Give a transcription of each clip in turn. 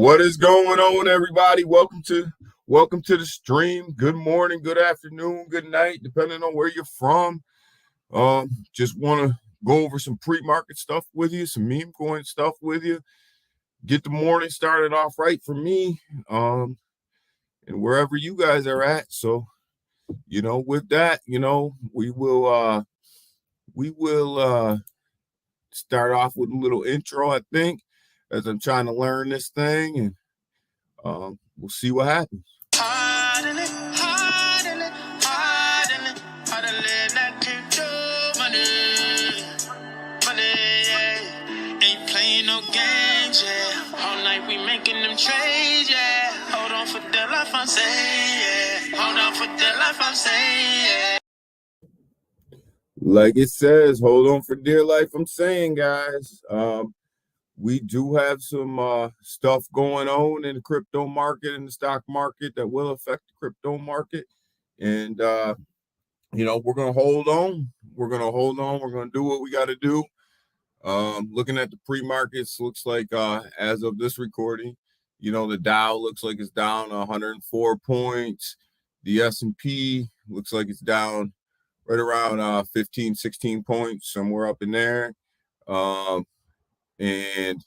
What is going on, everybody? Welcome to the stream. Good morning, good afternoon, good night, depending on where you're from. Just want to go over some pre-market stuff with you, some meme coin stuff with you. Get the morning started off right for me, and wherever you guys are at. So, with that, we will start off with a little intro, I think, as I'm trying to learn this thing, and we'll see what happens. Ain't playing no games, yeah. All night we making them trades, yeah. Hold on for the life I'm saying, yeah. Hold on for the life I'm saying, yeah. Like it says, hold on for dear life, I'm saying, guys. We do have some stuff going on in the crypto market and the stock market that will affect the crypto market. And, we're going to hold on. We're going to do what we got to do. Looking at the pre-markets, looks like as of this recording, the Dow looks like it's down 104 points. The S&P looks like it's down right around 15, 16 points, somewhere up in there. And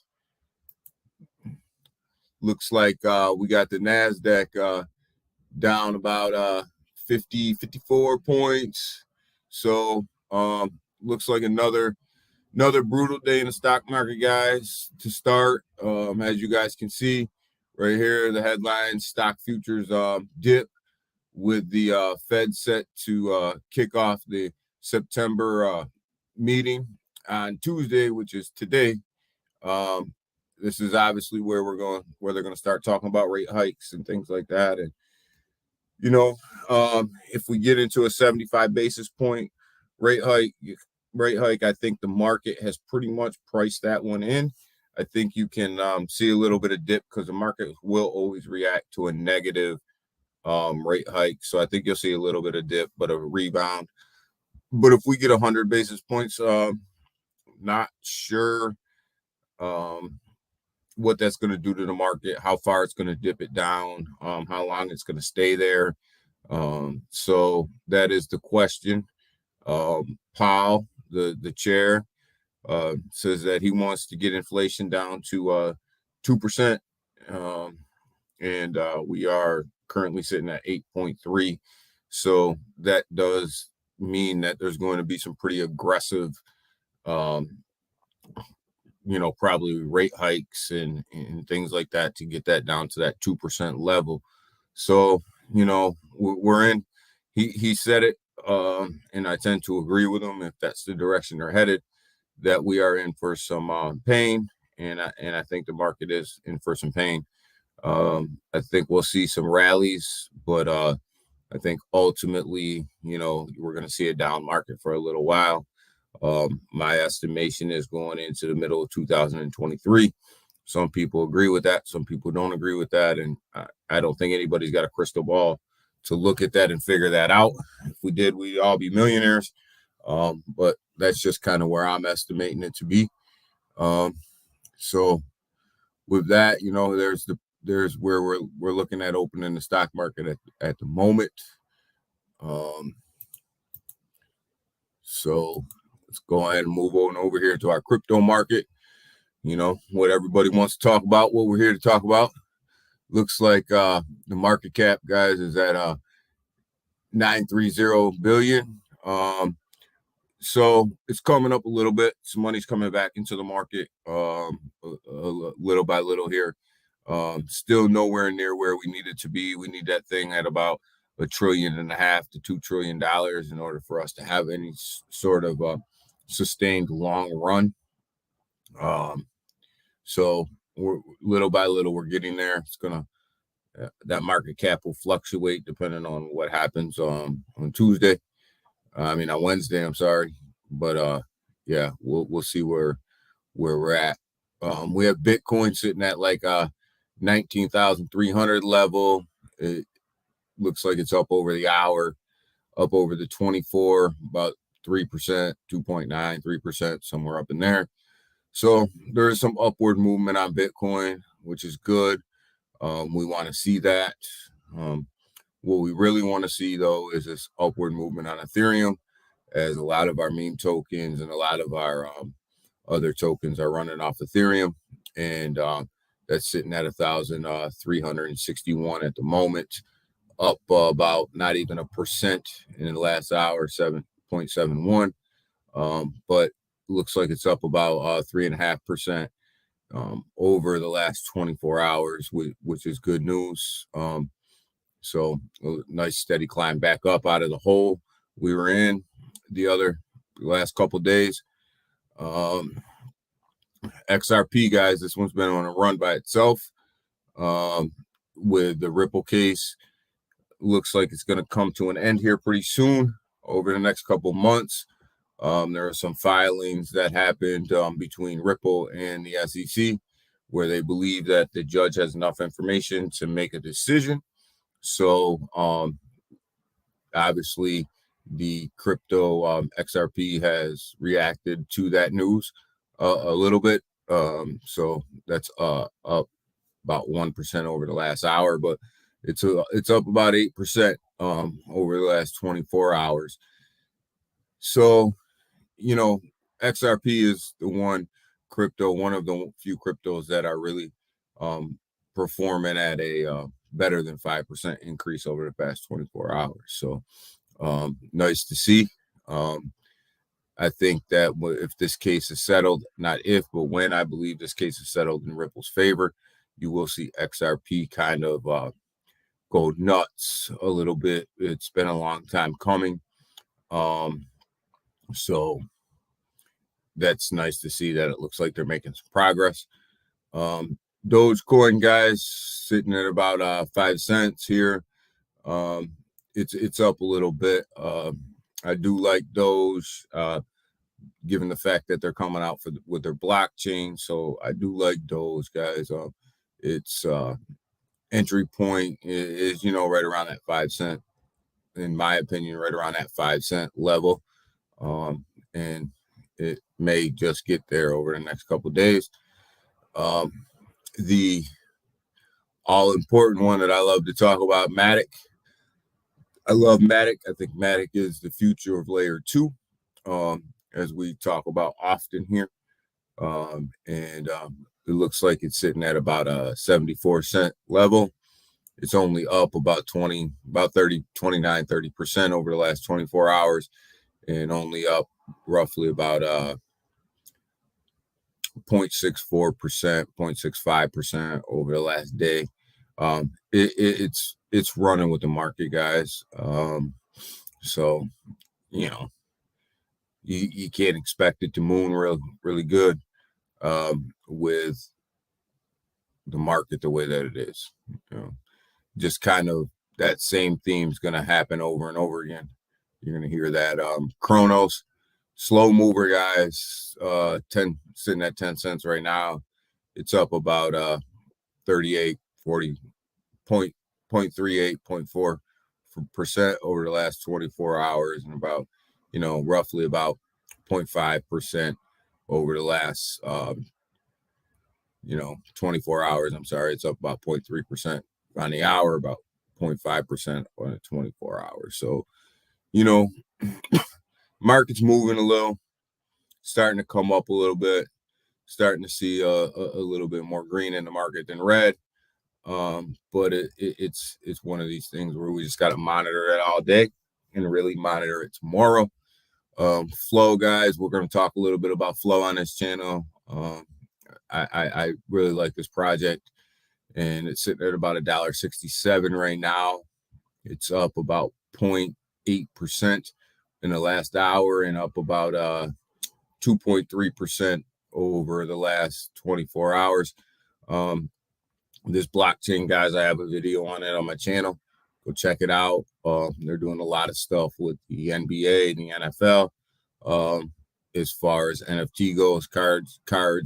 looks like we got the NASDAQ down about 50, 54 points. So looks like another brutal day in the stock market, guys, to start. As you guys can see right here, the headline: stock futures dip, with the Fed set to kick off the September meeting on Tuesday, which is today. This is obviously where they're going to start talking about rate hikes and things like that. And, if we get into a 75 basis point rate hike, I think the market has pretty much priced that one in. I think you can see a little bit of dip because the market will always react to a negative rate hike. So I think you'll see a little bit of dip, but a rebound. But if we get 100 basis points, not sure what that's going to do to the market, how far it's going to dip it down, how long it's going to stay there. So that is the question. Powell, the chair, says that he wants to get inflation down to 2%, and we are currently sitting at 8.3. So that does mean that there's going to be some pretty aggressive, probably rate hikes and things like that to get that down to that 2% level. So, we're in. He said it, and I tend to agree with him. If that's the direction they're headed, that we are in for some pain, and I think the market is in for some pain. I think we'll see some rallies, but I think ultimately, we're going to see a down market for a little while. My estimation is going into the middle of 2023. Some people agree with that. Some people don't agree with that. And I don't think anybody's got a crystal ball to look at that and figure that out. If we did, we'd all be millionaires. But that's just kind of where I'm estimating it to be. So with that, there's where we're looking at opening the stock market at the moment. So let's go ahead and move on over here to our crypto market. What everybody wants to talk about, what we're here to talk about. Looks like the market cap, guys, is at 930 billion. So it's coming up a little bit. Some money's coming back into the market little by little here. Still nowhere near where we need it to be. We need that thing at about $1.5 trillion to $2 trillion in order for us to have any sort of sustained long run. So we're little by little, we're getting there. It's that market cap will fluctuate depending on what happens on Tuesday. On Wednesday, I'm sorry. But yeah, we'll see where we're at. We have Bitcoin sitting at like 19,300 level. It looks like it's up over the hour, up over the 24, about 3%, 2.9, 3%, somewhere up in there. So there is some upward movement on Bitcoin, which is good. We want to see that. What we really want to see, though, is this upward movement on Ethereum, as a lot of our meme tokens and a lot of our other tokens are running off Ethereum, and that's sitting at 1,361 at the moment, up about not even a percent in the last hour, 7.71. But looks like it's up about 3.5% over the last 24 hours, which is good news. So a nice steady climb back up out of the hole we were in the last couple of days. XRP, guys, this one's been on a run by itself. With the Ripple case, looks like it's going to come to an end here pretty soon over the next couple of months. There are some filings that happened between Ripple and the SEC where they believe that the judge has enough information to make a decision. So obviously the crypto XRP has reacted to that news a little bit. So that's up about 1% over the last hour, but it's up about 8% over the last 24 hours. So, XRP is one of the few cryptos that are really performing at a better than 5% increase over the past 24 hours. So nice to see. I think that if this case is settled, not if, but when I believe this case is settled in Ripple's favor, you will see XRP kind of go nuts a little bit. It's been a long time coming. So that's nice to see that it looks like they're making some progress. Dogecoin, guys, sitting at about 5 cents here. It's up a little bit. I do like Doge, given the fact that they're coming out with their blockchain. So I do like Doge, guys. Its entry point is right around that 5 cent, in my opinion, right around that 5 cent level. And it may just get there over the next couple of days. The all important one that I love to talk about, Matic. I love Matic. I think Matic is the future of layer 2, as we talk about often here. And it looks like it's sitting at about a 74 cent level. It's only up about 30% over the last 24 hours, and only up roughly about 0.64%, 0.65% over the last day. It's running with the market, guys. So you can't expect it to moon really good with the market the way that it is. Just kind of that same theme is going to happen over and over again. You're going to hear that Chronos, slow mover, guys, sitting at 10 cents right now. It's up about 38, 40, 0.38, 0.4% over the last 24 hours, and about, roughly about 0.5% over the last 24 hours. I'm sorry, it's up about 0.3% on the hour, about 0.5% on the 24 hours. So, market's moving a little, starting to come up a little bit, starting to see a little bit more green in the market than red. But it's one of these things where we just got to monitor it all day and really monitor it tomorrow. Flow, guys, we're going to talk a little bit about Flow on this channel. I really like this project, and it's sitting at about $1.67 right now. It's up about 0.8% in the last hour, and up about 2.3% over the last 24 hours. This blockchain, guys, I have a video on it on my channel. Go check it out. They're doing a lot of stuff with the NBA and the NFL, as far as NFT goes, cards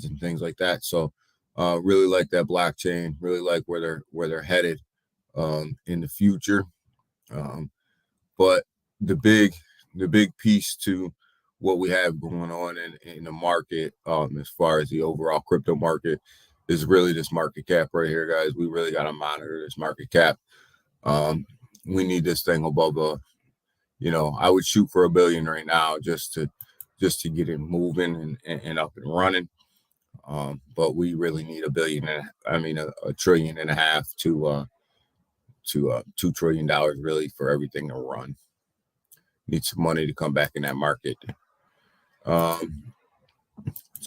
and things like that. So really like that blockchain, really like where they're headed in the future. But the big piece to what we have going on in the market, as far as the overall crypto market, is really this market cap right here, guys. We really got to monitor this market cap. We need this thing above I would shoot for $1 billion right now just to get it moving and up and running. But we really need a trillion and a half to $2 trillion really for everything to run. Need some money to come back in that market. Let's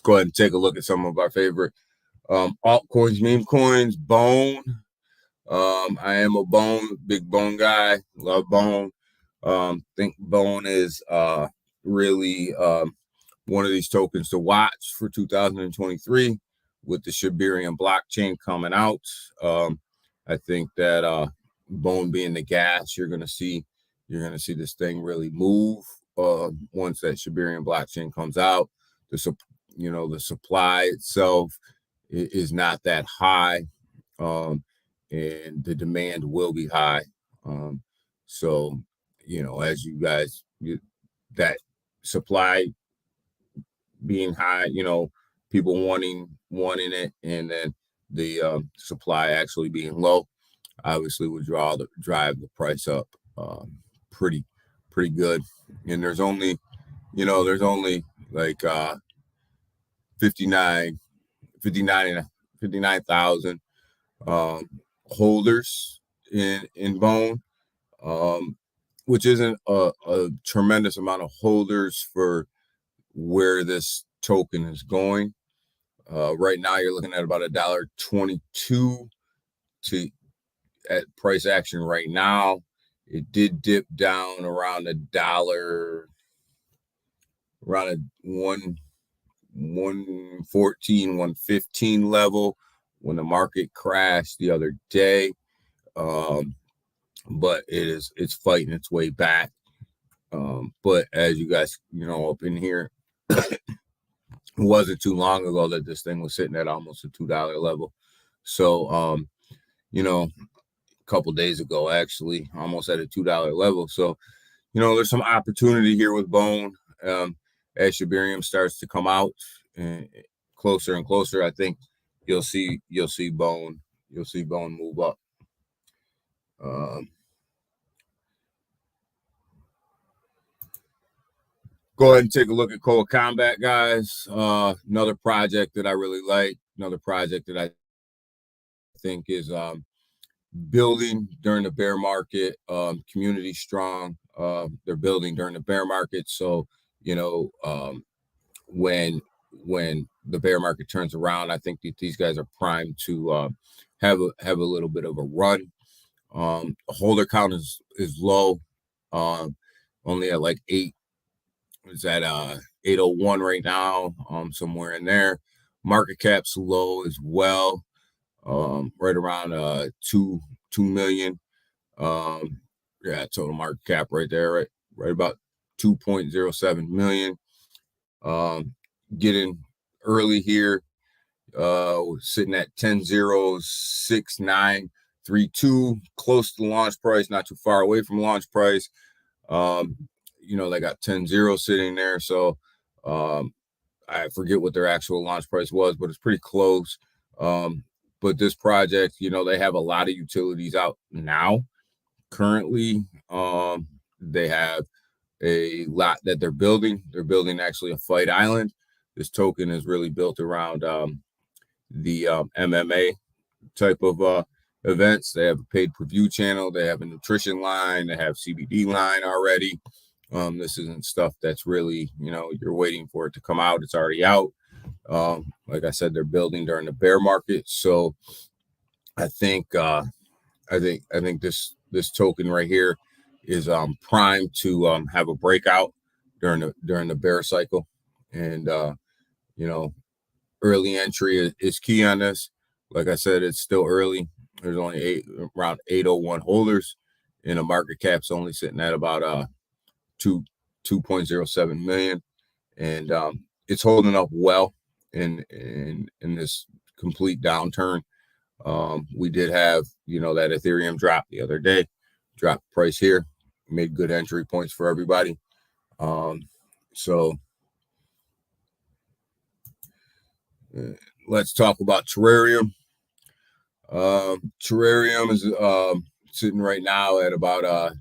go ahead and take a look at some of our favorite altcoins, meme coins. Bone. I am a big Bone guy. Love Bone. Think Bone is really one of these tokens to watch for 2023 with the Shibarium blockchain coming out. I think that Bone being the gas, you're gonna see this thing really move once that Shibarium blockchain comes out. The supply itself is not that high, and the demand will be high. So as you guys, that supply being high, people wanting it, and then the supply actually being low, obviously would drive the price up pretty good. And there's only like 59,000 holders in Bone, which isn't a tremendous amount of holders for where this token is going. Right now, you're looking at about $1.22 at price action right now. It did dip down around $1, around a 114, 115 level when the market crashed the other day. But it's fighting its way back. But as you guys, up in here, it wasn't too long ago that this thing was sitting at almost a $2 level. So, a couple days ago, actually, almost at a $2 level. So, there's some opportunity here with Bone. As Shibarium starts to come out and closer and closer, I think you'll see Bone move up. Go ahead and take a look at Cold Combat, guys. Another project that I really like. Another project that I think is building during the bear market. Community strong. They're building during the bear market. So, when the bear market turns around, I think that these guys are primed to have a little bit of a run. Holder count is low. Only at like 8. It's at 801 right now, somewhere in there. Market cap's low as well, right around 2 million. Total market cap right there, right about 2.07 million. Getting early here, sitting at 10.06932, close to the launch price, not too far away from launch price. They got 10.0 sitting there. So I forget what their actual launch price was, but it's pretty close. But this project, they have a lot of utilities out now. Currently, they have a lot that they're building. They're building actually a fight island. This token is really built around the MMA type of events. They have a paid per view channel. They have a nutrition line. They have CBD line already. This isn't stuff that's really, you're waiting for it to come out. It's already out. Like I said, they're building during the bear market. So I think this token right here is primed to have a breakout during the bear cycle. And early entry is key on this. Like I said, it's still early. There's only around 801 holders, and the market cap's only sitting at about 2.07 million, and it's holding up well in this complete downturn. We did have that Ethereum drop the other day, dropped price here, made good entry points for everybody. So let's talk about terrarium. Terrarium is sitting right now at about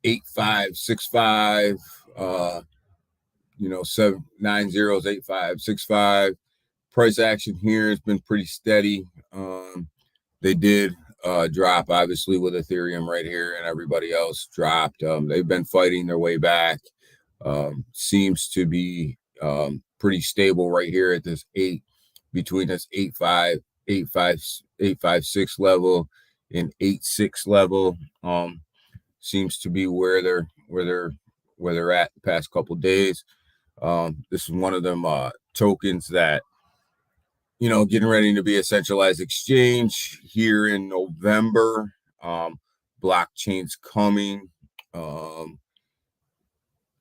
8565. 790s 8565. Price action here has been pretty steady. They did drop, obviously, with Ethereum right here, and everybody else dropped. They've been fighting their way back. Seems to be pretty stable right here at this between this 8.5 level and 8.6 level. Seems to be where they're at the past couple of days. This is one of them tokens that, getting ready to be a centralized exchange here in November. Blockchain's coming.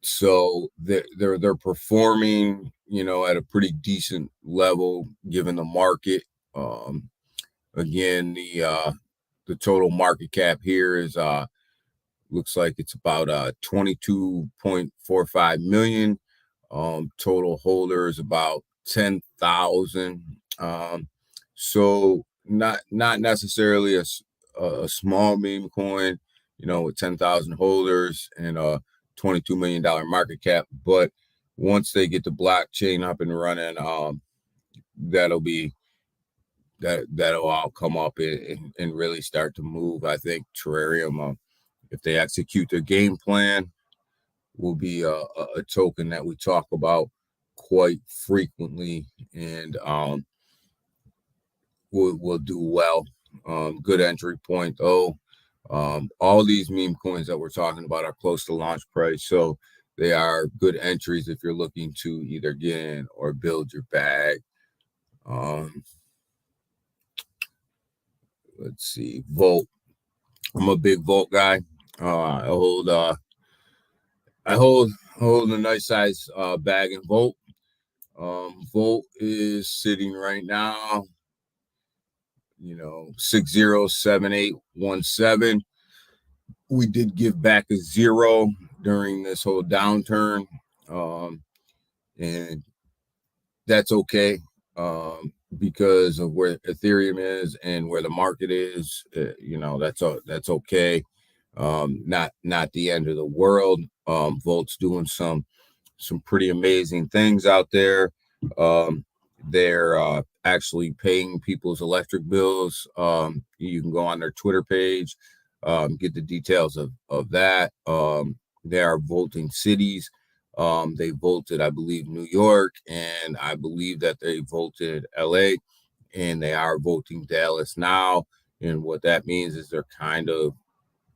So they're performing, at a pretty decent level given the market. Again, the total market cap here is looks like it's about 22.45 million. Total holders about 10,000. So not necessarily a small meme coin, with 10,000 holders and a $22 million market cap. But once they get the blockchain up and running, that'll all come up and really start to move. I think Terrarium, if they execute their game plan, will be a token that we talk about quite frequently, and will do well. Good entry point though. All these meme coins that we're talking about are close to launch price, so they are good entries if you're looking to either get in or build your bag. Let's see, Volt. I'm a big Volt guy. I hold a nice size bag in Volt. Volt is sitting right now, 607817. We did give back a 0 during this whole downturn, and that's okay, because of where Ethereum is and where the market is. That's okay. Not the end of the world. Volt's doing some pretty amazing things out there. They're actually paying people's electric bills. You can go on their Twitter page, get the details of that. They are voting cities. They voted, I believe, New York, and I believe that they voted LA, and they are voting Dallas now. And what that means is they're kind of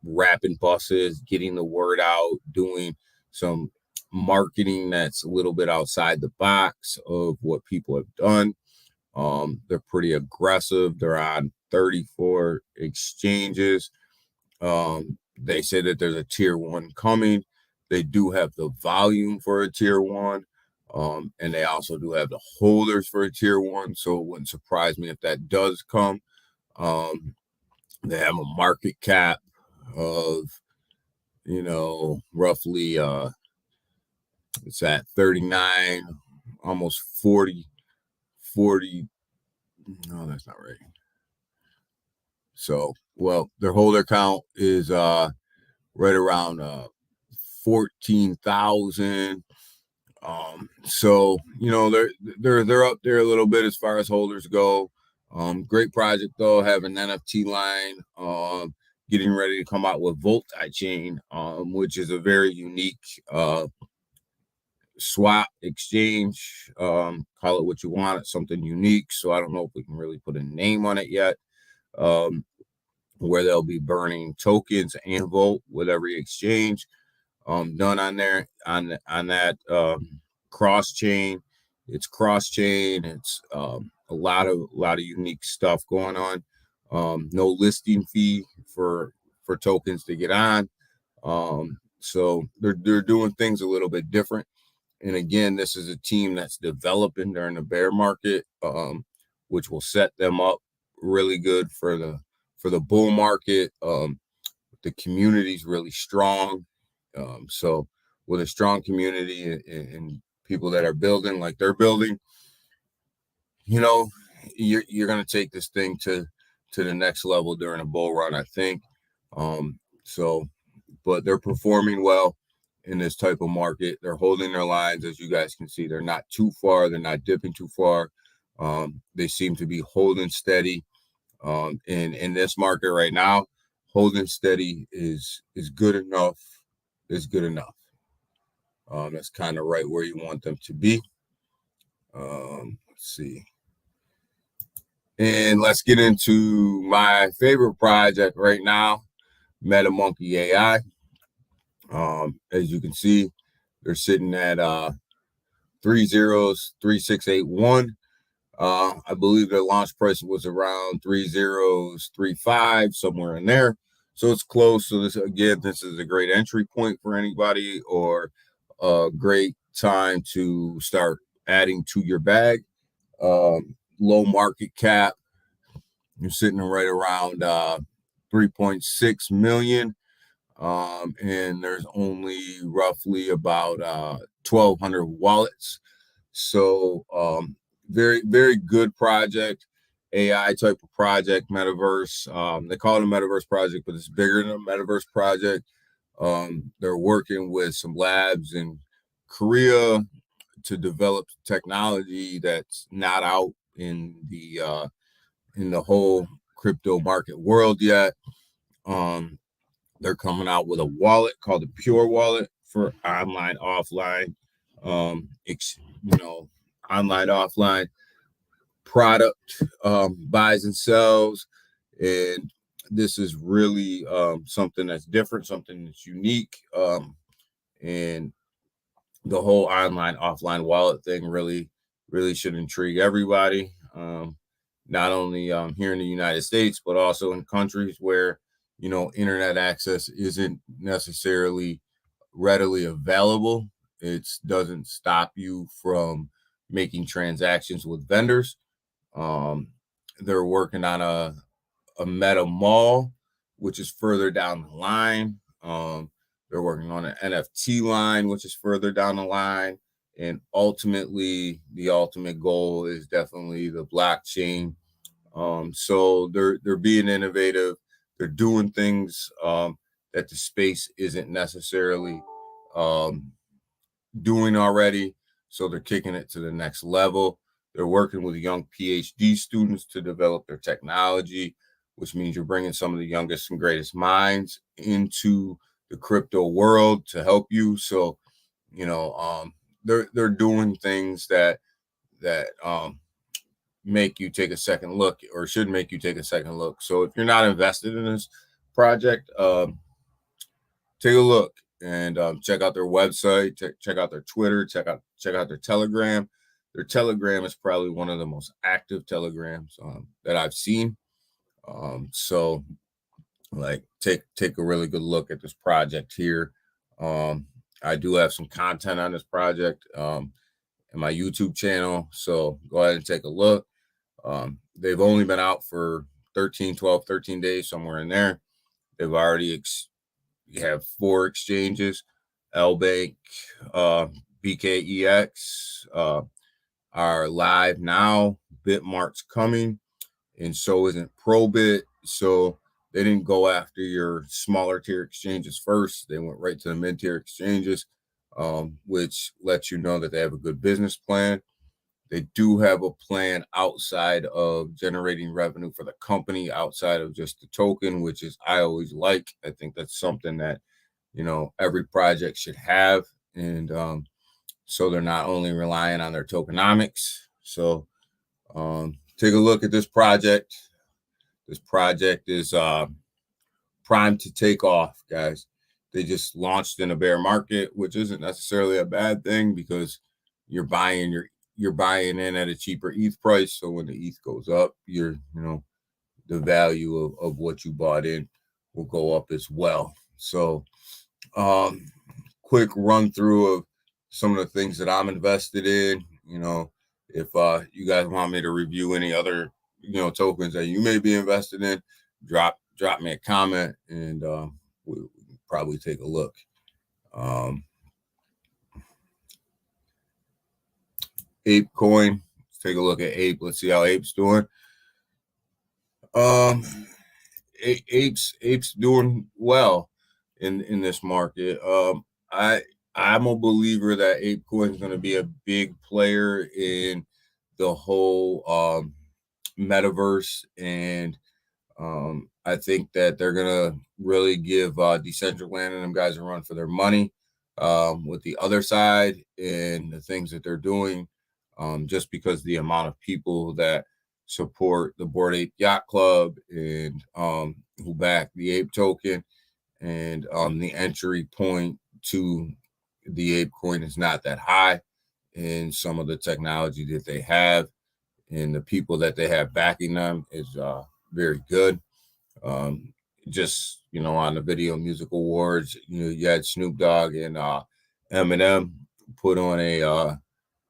wrapping buses, getting the word out, doing some marketing that's a little bit outside the box of what people have done. They're pretty aggressive. They're on 34 exchanges. They say that there's a tier 1 coming. They do have the volume for a tier 1. And they also do have the holders for a tier 1. So it wouldn't surprise me if that does come. They have a market cap of, roughly, it's at 39, almost 40. No, that's not right. So, well, their holder count is right around 14,000. So they're up there a little bit as far as holders go. Great project though, have an NFT line. Getting ready to come out with Chain, which is a very unique swap exchange. Call it what you want. It's something unique. So I don't know if we can really put a name on it yet. Where they'll be burning tokens and Volt with every exchange. Done on there on that cross chain. It's cross chain. It's a lot of unique stuff going on. No listing fee for tokens to get on. So they're doing things a little bit different. And again, this is a team that's developing during the bear market, which will set them up really good for the bull market. The community is really strong. So with a strong community and people that are building like they're building, you know, you're going to take this thing to the next level during a bull run, I think. So, but they're performing well in this type of market. They're holding their lines, as you guys can see. They're not too far. They're not dipping too far. They seem to be holding steady. In this market right now, holding steady is good enough. Is good enough. That's kind of right where you want them to be. Let's see. And let's get into my favorite project right now, MetaMonkey AI. As you can see, they're sitting at 303681. I believe their launch price was around 3035, somewhere in there. So it's close. So this is a great entry point for anybody, or a great time to start adding to your bag. Low market cap. You're sitting right around 3.6 million. And there's only roughly about 1,200 wallets. So very, very good project, AI type of project, metaverse. They call it a metaverse project, but it's bigger than a metaverse project. They're working with some labs in Korea to develop technology that's not out in the whole crypto market world yet. They're coming out with a wallet called the Pure Wallet for online, offline, online, offline product buys and sells. And this is really something that's different, something that's unique. And the whole online, offline wallet thing really should intrigue everybody. Not only here in the United States, but also in countries where internet access isn't necessarily readily available. It doesn't stop you from making transactions with vendors. Um, they're working on a meta mall, which is further down the line. They're working on an NFT line, which is further down the line. And ultimately, the ultimate goal is definitely the blockchain. So they're being innovative. They're doing things that the space isn't necessarily um, doing already. So they're kicking it to the next level. They're working with young PhD students to develop their technology, which means you're bringing some of the youngest and greatest minds into the crypto world to help you. So, they're doing things that make you take a second look, or should make you take a second look. So if you're not invested in this project, take a look and check out their website, check out their Twitter, check out their Telegram. Their Telegram is probably one of the most active Telegrams that I've seen. So like take a really good look at this project here. I do have some content on this project in my YouTube channel, so go ahead and take a look. They've only been out for 13 days, somewhere in there. They've already have 4 exchanges. LBank, BKEX are live now. Bitmart's coming, and so isn't Probit. So they didn't go after your smaller tier exchanges first. They went right to the mid tier exchanges, which lets you know that they have a good business plan. They do have a plan outside of generating revenue for the company, outside of just the token, which is I always like. I think that's something that every project should have, and so they're not only relying on their tokenomics. So take a look at this project. This project is primed to take off, guys. They just launched in a bear market, which isn't necessarily a bad thing, because you're buying in at a cheaper ETH price. So when the ETH goes up, the value of what you bought in will go up as well. So quick run through of some of the things that I'm invested in. If you guys want me to review any other tokens that you may be invested in, drop me a comment, and we'll probably take a look. ApeCoin, take a look at Ape. Let's see how Ape's doing. Um, Ape's doing well in this market. I'm a believer that ApeCoin is going to be a big player in the whole metaverse, and I think that they're gonna really give Decentraland and them guys a run for their money with the other side and the things that they're doing, just because the amount of people that support the Bored Ape Yacht Club and who back the Ape token, and the entry point to the Ape coin is not that high, and some of the technology that they have and the people that they have backing them is very good. Um, just on the Video Music Awards, you had Snoop Dogg and Eminem put on a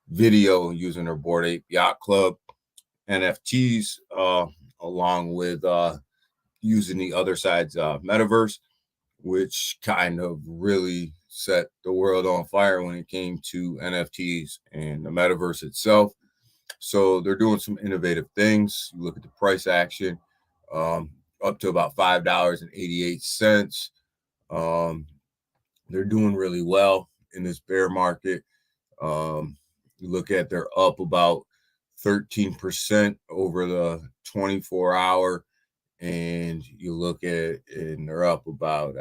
video using their Bored Ape Yacht Club NFTs, along with using the other side's metaverse, which kind of really set the world on fire when it came to NFTs and the metaverse itself. So they're doing some innovative things. You look at the price action, um, up to about $5.88. Um, they're doing really well in this bear market. You look at they're up about 13% over the 24-hour, and you look at and they're up about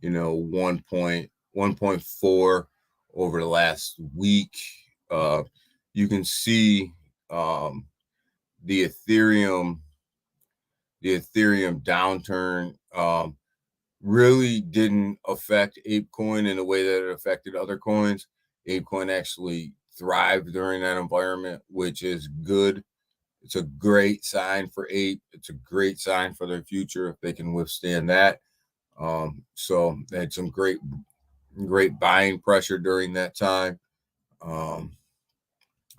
1.4 over the last week. You can see the Ethereum downturn really didn't affect ApeCoin in a way that it affected other coins. ApeCoin actually thrived during that environment, which is good. It's a great sign for Ape. It's a great sign for their future if they can withstand that. So they had some great buying pressure during that time.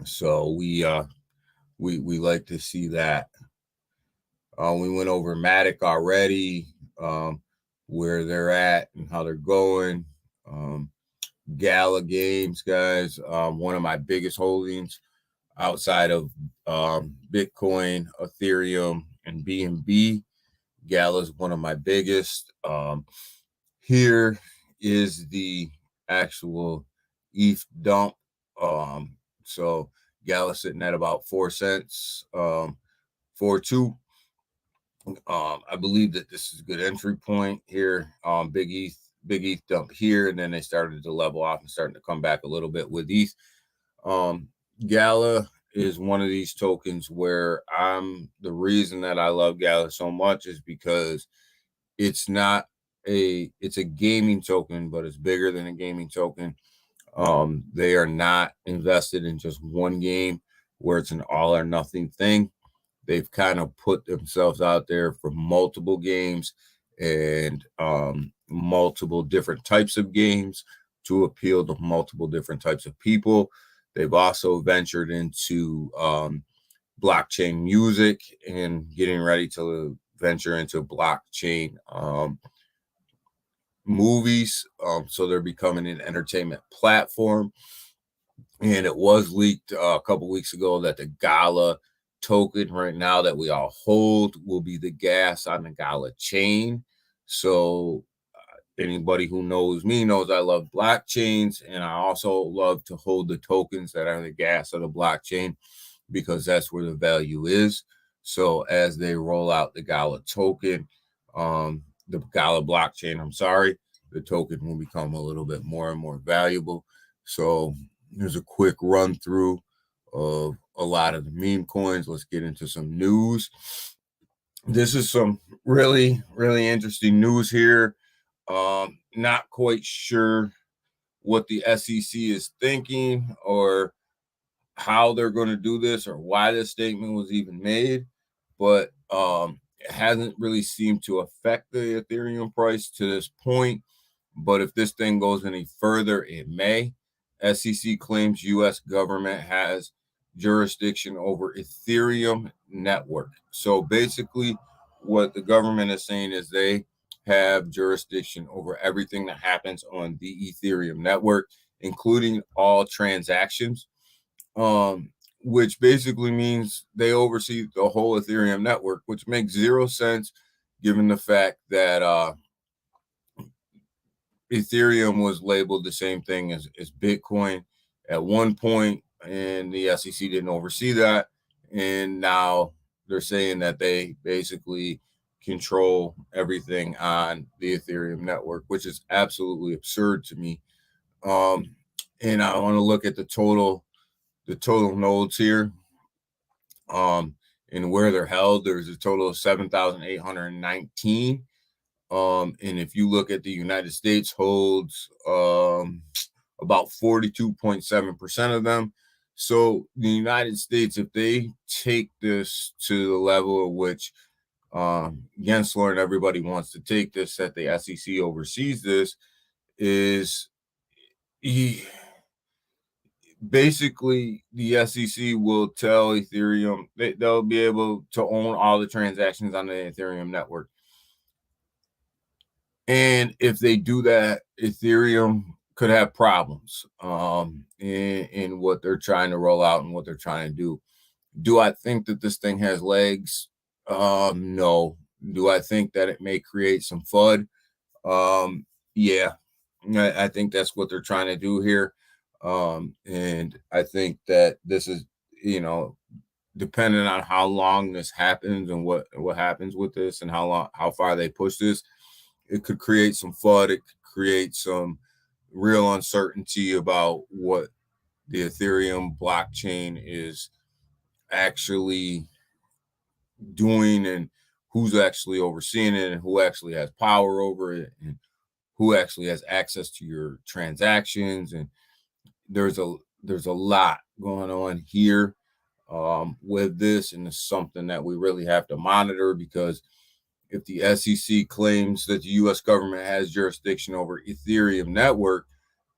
So we like to see that. We went over Matic already, where they're at and how they're going. Gala Games, guys, one of my biggest holdings outside of Bitcoin, Ethereum, and BNB. Gala is one of my biggest. Here is the actual ETH dump. So Gala sitting at about 4 cents, 4.2. I believe that this is a good entry point here. Big ETH dump here, and then they started to level off and starting to come back a little bit with ETH. Gala is one of these tokens where the reason that I love Gala so much is because it's a gaming token, but it's bigger than a gaming token. They are not invested in just one game where it's an all or nothing thing. They've kind of put themselves out there for multiple games and multiple different types of games to appeal to multiple different types of people. They've also ventured into blockchain music and getting ready to venture into blockchain movies. So they're becoming an entertainment platform. And it was leaked a couple weeks ago that the Gala token right now that we all hold will be the gas on the Gala chain. So anybody who knows me knows I love blockchains, and I also love to hold the tokens that are the gas of the blockchain because that's where the value is. So as they roll out the Gala token, the Gala blockchain, the token will become a little bit more and more valuable. So here's a quick run through of a lot of the meme coins. Let's get into some news. This is some really, really interesting news here. Not quite sure what the SEC is thinking or how they're going to do this or why this statement was even made, but it hasn't really seemed to affect the Ethereum price to this point. But if this thing goes any further, it may. SEC claims U.S. government has jurisdiction over Ethereum network. So basically, what the government is saying is they have jurisdiction over everything that happens on the Ethereum network, including all transactions. um, which basically means they oversee the whole Ethereum network, which makes zero sense given the fact that Ethereum was labeled the same thing as Bitcoin at one point, and the SEC didn't oversee that. And now they're saying that they basically control everything on the Ethereum network, which is absolutely absurd to me. Um, and I want to look at the total nodes here, um, and where they're held. There's a total of 7,819. And if you look at the United States, holds about 42.7% of them. So the United States, if they take this to the level at which Gensler and everybody wants to take this, that the SEC oversees this, is he basically the SEC will tell Ethereum they'll be able to own all the transactions on the Ethereum network. And if they do that, Ethereum could have problems in what they're trying to roll out and what they're trying to do. Do I think that this thing has legs? No. Do I think that it may create some FUD? Yeah, I think that's what they're trying to do here. And I think that this is, depending on how long this happens and what happens with this and how far they push this, it could create some FUD. It could create some real uncertainty about what the Ethereum blockchain is actually doing and who's actually overseeing it and who actually has power over it and who actually has access to your transactions. And there's a lot going on here with this, and it's something that we really have to monitor, because if the SEC claims that the U.S. government has jurisdiction over Ethereum network,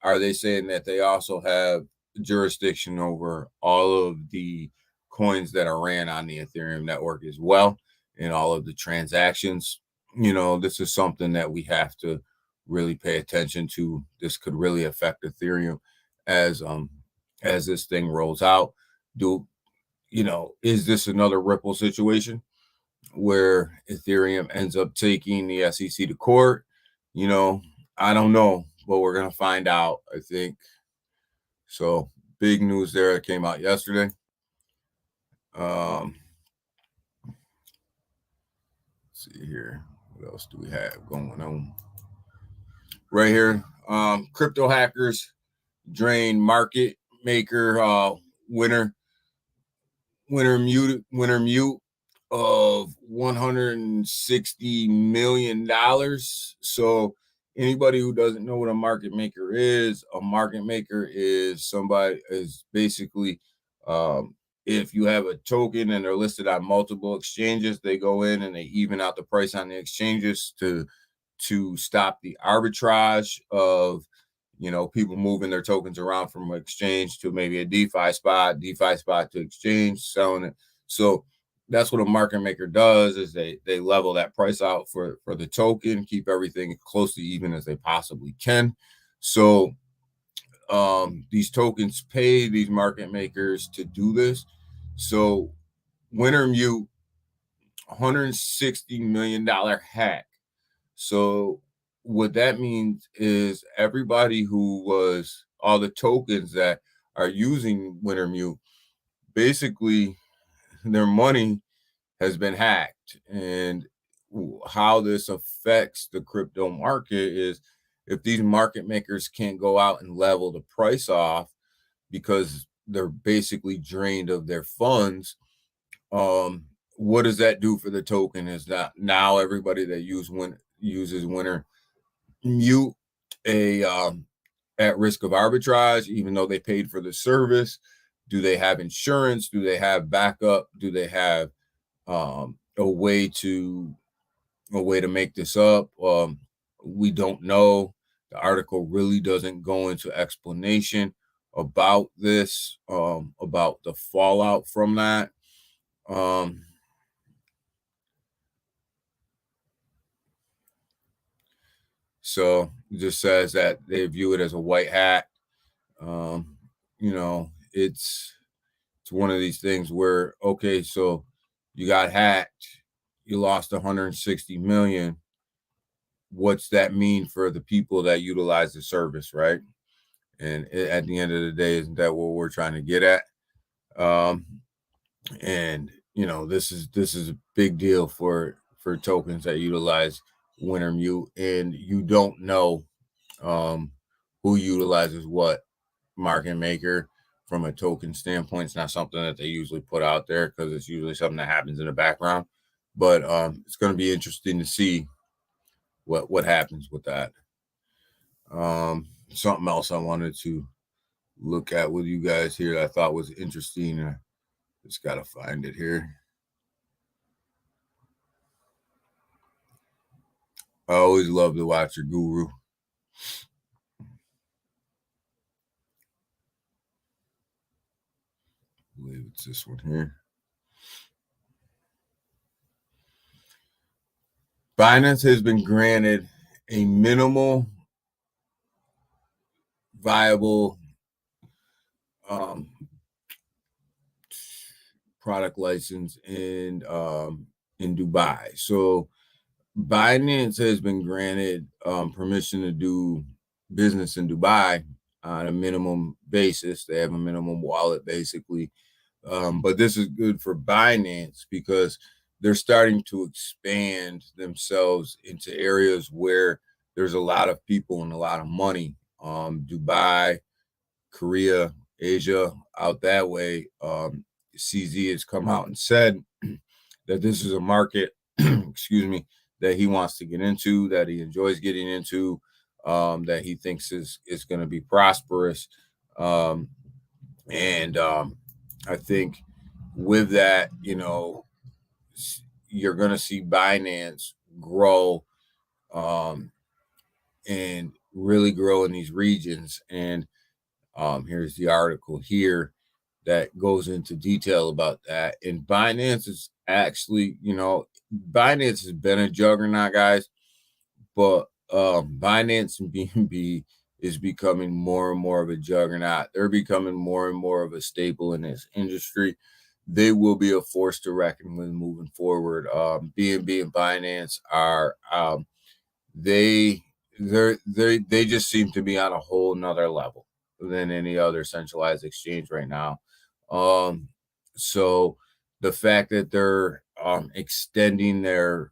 are they saying that they also have jurisdiction over all of the coins that are ran on the Ethereum network as well, and all of the transactions? This is something that we have to really pay attention to. This could really affect Ethereum as this thing rolls out. Is this another Ripple situation where Ethereum ends up taking the SEC to court? I don't know, but we're going to find out, I think. So big news there that came out yesterday. Let's see here. What else do we have going on? Right here. Crypto hackers drain market maker winner mute of $160 million. So anybody who doesn't know what a market maker is somebody is basically, if you have a token and they're listed on multiple exchanges, they go in and they even out the price on the exchanges to stop the arbitrage of people moving their tokens around from exchange to maybe a DeFi spot to exchange, selling it. So that's what a market maker does, is they level that price out for the token, keep everything close to even as they possibly can. So these tokens pay these market makers to do this. So Wintermute, $160 million hack. So what that means is everybody who was all the tokens that are using Wintermute, basically their money has been hacked. And how this affects the crypto market is, if these market makers can't go out and level the price off because they're basically drained of their funds, what does that do for the token? Is that now everybody that uses Winter Mute at risk of arbitrage, even though they paid for the service? Do they have insurance? Do they have backup? Do they have a way to make this up? We don't know. The article really doesn't go into explanation about this, about the fallout from that. So it just says that they view it as a white hat. It's it's one of these things where, okay, so you got hacked, you lost 160 million. What's that mean for the people that utilize the service, right? And at the end of the day, isn't that what we're trying to get at? Um, and this is a big deal for tokens that utilize Wintermute, and you don't know um, who utilizes what market maker from a token standpoint. It's not something that they usually put out there because it's usually something that happens in the background. But it's going to be interesting to see what happens with that. Something else I wanted to look at with you guys here that I thought was interesting. Just got to find it here. I always love to watch your guru. I believe it's this one here. Binance has been granted a minimal viable um, product license in Dubai. So Binance has been granted permission to do business in Dubai on a minimum basis. They have a minimum wallet basically. But this is good for Binance because they're starting to expand themselves into areas where there's a lot of people and a lot of money. Dubai, Korea, Asia, out that way. CZ has come out and said that this is a market, excuse me, that he wants to get into, that he enjoys getting into, that he thinks is going to be prosperous. And I think with that, you're going to see Binance grow and really grow in these regions. And here's the article here that goes into detail about that. And Binance is actually, Binance has been a juggernaut, guys, but Binance and BNB is becoming more and more of a juggernaut. They're becoming more and more of a staple in this industry. They will be a force to reckon with moving forward. BNB and Binance are they they just seem to be on a whole nother level than any other centralized exchange right now. Um, so the fact that they're extending their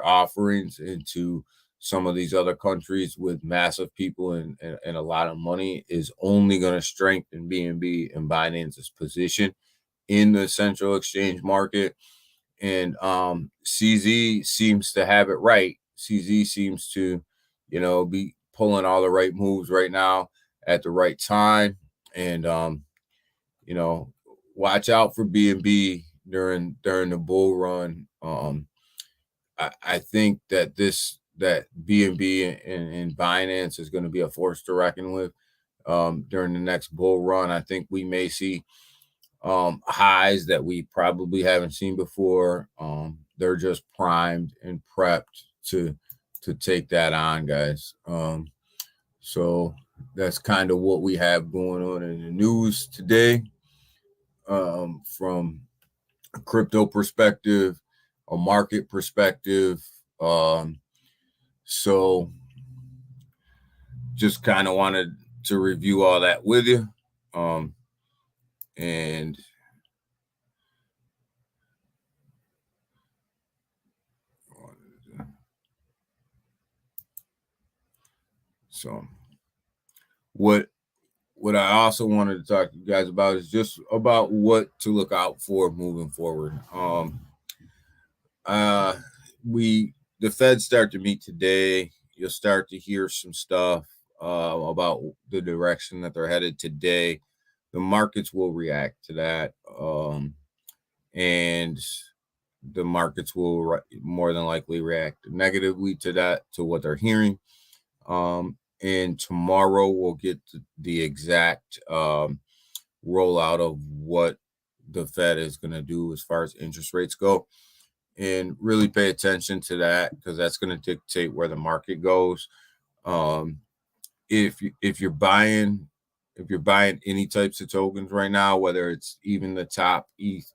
offerings into some of these other countries with massive people and a lot of money is only going to strengthen BNB and Binance's position in the central exchange market. And CZ seems to have it right. CZ seems to, be pulling all the right moves right now at the right time. And you know, watch out for BNB during the bull run. I think that BNB and Binance is going to be a force to reckon with during the next bull run. I think we may see highs that we probably haven't seen before. They're just primed and prepped to take that on, guys. So that's kind of what we have going on in the news today, from a crypto perspective, a market perspective. So just kind of wanted to review all that with you. And so what I also wanted to talk to you guys about is just about what to look out for moving forward. The Fed start to meet today. You'll start to hear some stuff about the direction that they're headed today. The markets will react to that, and the markets will more than likely react negatively to that, to what they're hearing. And tomorrow we'll get the exact rollout of what the Fed is going to do as far as interest rates go, and really pay attention to that because that's going to dictate where the market goes. If you're buying if you're buying any types of tokens right now, whether it's even the top ETH,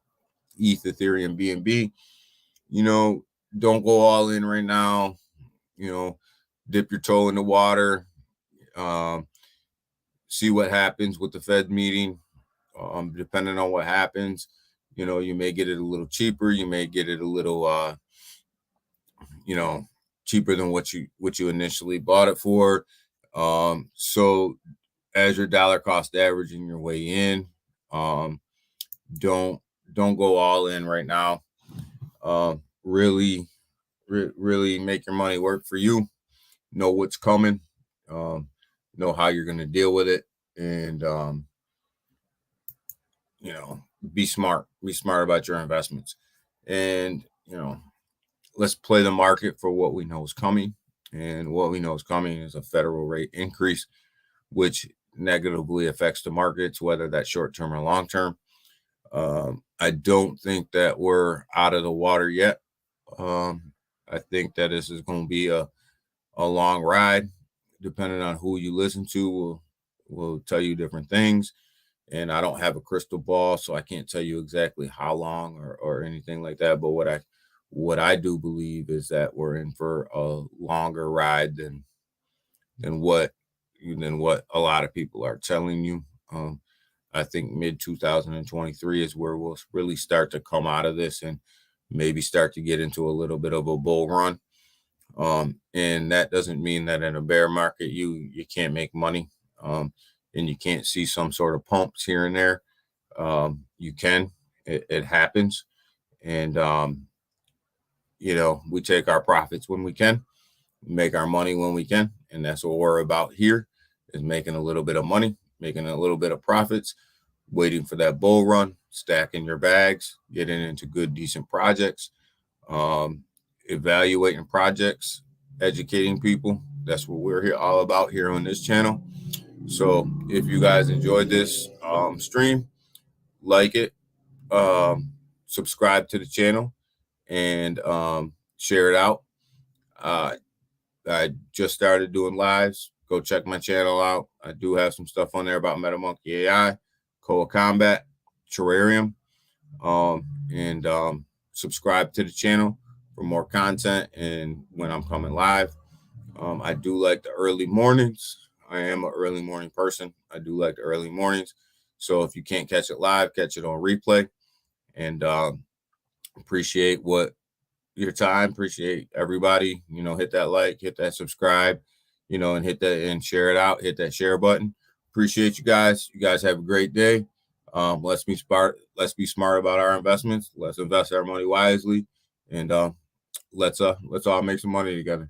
Ethereum, BNB, don't go all in right now. Dip your toe in the water. Um, see what happens with the Fed meeting. Depending on what happens, you may get it a little cheaper. You may get it a little, cheaper than what you initially bought it for. So as your dollar cost averaging your way in, don't go all in right now. Really make your money work for you. Know what's coming. Know how you're going to deal with it, and be smart. Be smart about your investments, and let's play the market for what we know is coming. And what we know is coming is a federal rate increase, which negatively affects the markets, whether that's short term or long term. I don't think that we're out of the water yet. I think that this is going to be a long ride. Depending on who you listen to, will tell you different things. And I don't have a crystal ball, so I can't tell you exactly how long or anything like that. But what I do believe is that we're in for a longer ride than what a lot of people are telling you. I think mid 2023 is where we'll really start to come out of this and maybe start to get into a little bit of a bull run. And that doesn't mean that in a bear market you can't make money, and you can't see some sort of pumps here and there. You can. It happens, and we take our profits when we can, make our money when we can, and that's what we're about here, is making a little bit of money, making a little bit of profits, waiting for that bull run, stacking your bags, getting into good, decent projects, evaluating projects, educating people. That's what we're here all about here on this channel. So if you guys enjoyed this stream, like it, subscribe to the channel, and share it out. I just started doing lives. Go check my channel out. I do have some stuff on there about MetaMonkey AI, Koa Combat, Terrarium, and subscribe to the channel for more content and when I'm coming live. I do like the early mornings. I am an early morning person. I do like the early mornings. So if you can't catch it live, catch it on replay. And appreciate your time. Appreciate everybody. Hit that like, hit that subscribe, and hit that and share it out. Hit that share button. Appreciate you guys. You guys have a great day. Let's be smart. Let's be smart about our investments. Let's invest our money wisely, and let's all make some money together.